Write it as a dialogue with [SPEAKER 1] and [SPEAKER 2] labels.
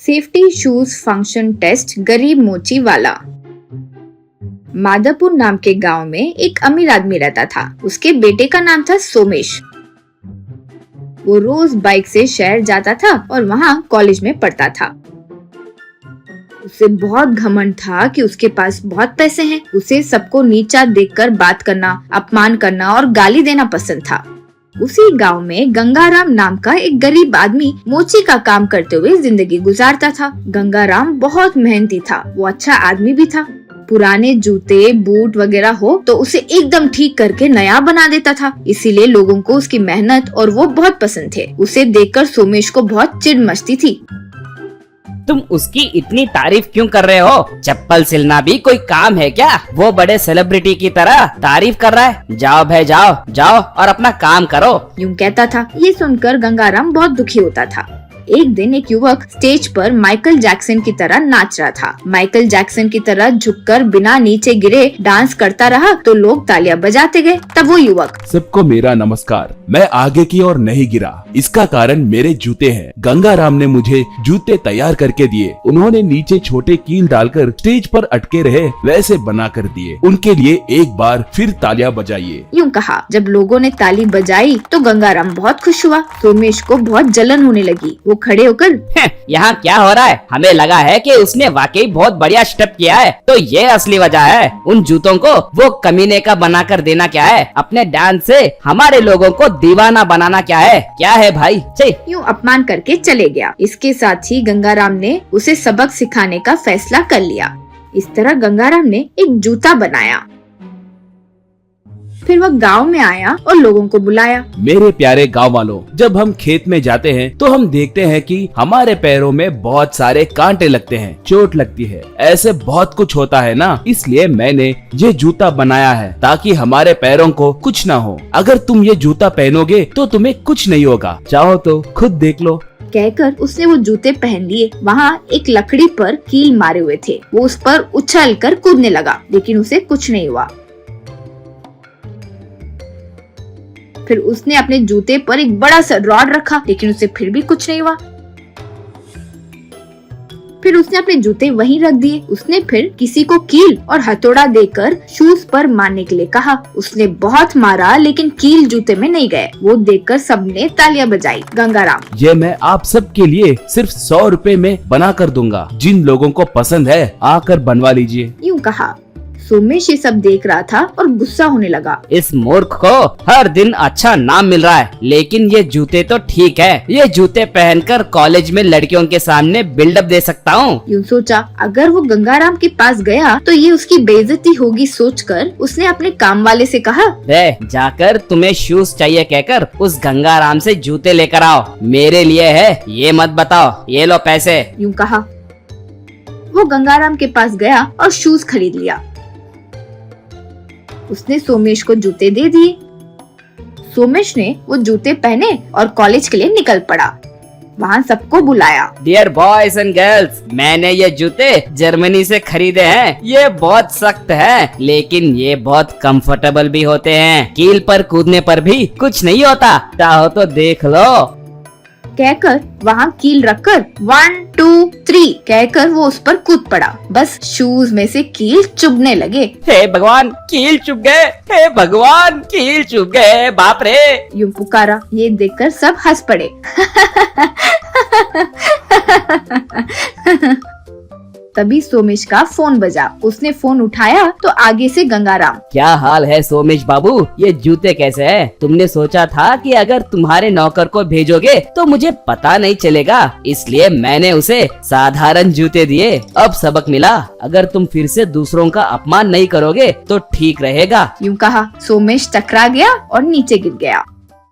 [SPEAKER 1] Safety shoes function test गरीब मोची वाला। माधवपुर नाम के गांव में एक अमीर आदमी रहता था। उसके बेटे का नाम था सोमेश। वो रोज बाइक से शहर जाता था और वहाँ कॉलेज में पढ़ता था। उसे बहुत घमंड था कि उसके पास बहुत पैसे हैं। उसे सबको नीचा देखकर बात करना, अपमान करना और गाली देना पसंद था। उसी गांव में गंगाराम नाम का एक गरीब आदमी मोची का काम करते हुए जिंदगी गुजारता था। गंगाराम बहुत मेहनती था। वो अच्छा आदमी भी था। पुराने जूते, बूट वगैरह हो तो उसे एकदम ठीक करके नया बना देता था। इसीलिए लोगों को उसकी मेहनत और वो बहुत पसंद थे। उसे देखकर सोमेश को बहुत चिढ़ मचती थी।
[SPEAKER 2] तुम उसकी इतनी तारीफ क्यों कर रहे हो? चप्पल सिलना भी कोई काम है क्या? वो बड़े सेलिब्रिटी की तरह तारीफ कर रहा है। जाओ भाई जाओ जाओ और अपना काम करो,
[SPEAKER 1] यूं कहता था। ये सुनकर गंगाराम बहुत दुखी होता था। एक दिन एक युवक स्टेज पर माइकल जैक्सन की तरह नाच रहा था। माइकल जैक्सन की तरह झुककर बिना नीचे गिरे डांस करता रहा तो लोग तालियां बजाते गए। तब वो युवक,
[SPEAKER 3] सबको मेरा नमस्कार। मैं आगे की ओर नहीं गिरा, इसका कारण मेरे जूते हैं। गंगाराम ने मुझे जूते तैयार करके दिए। उन्होंने नीचे छोटे कील डालकर स्टेज पर अटके रहे वैसे बना कर दिए। उनके लिए एक बार फिर तालियां बजाइए।
[SPEAKER 1] यूं कहा। जब लोगों ने ताली बजाई तो गंगाराम बहुत खुश हुआ। सोमेश को बहुत जलन होने लगी। वो खड़े होकर,
[SPEAKER 2] यहाँ क्या हो रहा है? हमें लगा है कि उसने वाकई बहुत बढ़िया स्टेप किया है, तो ये असली वजह है। उन जूतों को वो कमीने का बनाकर देना क्या है? अपने डांस से हमारे लोगों को दीवाना बनाना क्या है? क्या है भाई?
[SPEAKER 1] यूं अपमान करके चले गया। इसके साथ ही गंगाराम ने उसे सबक सिखाने का फैसला कर लिया। इस तरह गंगाराम ने एक जूता बनाया। फिर वह गांव में आया और लोगों को बुलाया।
[SPEAKER 3] मेरे प्यारे गांव वालों, जब हम खेत में जाते हैं तो हम देखते हैं कि हमारे पैरों में बहुत सारे कांटे लगते हैं, चोट लगती है, ऐसे बहुत कुछ होता है ना। इसलिए मैंने ये जूता बनाया है ताकि हमारे पैरों को कुछ ना हो। अगर तुम ये जूता पहनोगे तो तुम्हें कुछ नहीं होगा। चाहो तो खुद देख लो।
[SPEAKER 1] कहकर उसने वो जूते पहन लिए। वहाँ एक लकड़ी पर कील मारे हुए थे। वो उस पर उछल कर कूदने लगा, लेकिन उसे कुछ नहीं हुआ। फिर उसने अपने जूते पर एक बड़ा सा रॉड रखा, लेकिन उसे फिर भी कुछ नहीं हुआ। फिर उसने अपने जूते वहीं रख दिए। उसने फिर किसी को कील और हथौड़ा देकर शूज पर मारने के लिए कहा। उसने बहुत मारा, लेकिन कील जूते में नहीं गए। वो देखकर सबने तालियां बजाई। गंगाराम,
[SPEAKER 3] ये मैं आप सब के लिए सिर्फ 100 रुपए में बना कर दूंगा। जिन लोगों को पसंद है आकर बनवा लीजिए।
[SPEAKER 1] यूं कहा। सोमेश ये सब देख रहा था और गुस्सा होने लगा।
[SPEAKER 2] इस मूर्ख को हर दिन अच्छा नाम मिल रहा है, लेकिन ये जूते तो ठीक है। ये जूते पहनकर कॉलेज में लड़कियों के सामने बिल्डअप दे सकता हूँ।
[SPEAKER 1] यूं सोचा, अगर वो गंगाराम के पास गया तो ये उसकी बेइज्जती होगी। सोचकर उसने अपने काम वाले से कहा,
[SPEAKER 2] रे जाकर तुम्हें शूज चाहिए कहकर उस गंगाराम से जूते लेकर आओ। मेरे लिए है, ये मत बताओ। ये लो पैसे।
[SPEAKER 1] यूं कहा। वो गंगाराम के पास गया और शूज खरीद लिया। उसने सोमेश को जूते दे दिए। सोमेश ने वो जूते पहने और कॉलेज के लिए निकल पड़ा। वहाँ सबको बुलाया।
[SPEAKER 2] डियर बॉयज एंड गर्ल्स, मैंने ये जूते जर्मनी से खरीदे हैं। ये बहुत सख्त है, लेकिन ये बहुत कंफर्टेबल भी होते हैं। कील पर कूदने पर भी कुछ नहीं होता। चाहो तो देख लो।
[SPEAKER 1] कहकर वहाँ कील रखकर 1 2 3 कहकर वो उस पर कूद पड़ा। बस शूज में से कील चुभने लगे।
[SPEAKER 2] हे भगवान, कील चुभ गए। हे भगवान, कील चुभ गए। बाप रे,
[SPEAKER 1] यूं पुकारा। ये देखकर सब हंस पड़े। तभी सोमेश का फोन बजा। उसने फोन उठाया तो आगे से गंगाराम,
[SPEAKER 2] क्या हाल है सोमेश बाबू? ये जूते कैसे हैं? तुमने सोचा था कि अगर तुम्हारे नौकर को भेजोगे तो मुझे पता नहीं चलेगा, इसलिए मैंने उसे साधारण जूते दिए। अब सबक मिला, अगर तुम फिर से दूसरों का अपमान नहीं करोगे तो ठीक रहेगा।
[SPEAKER 1] यूं कहा। सोमेश टकरा गया और नीचे गिर गया।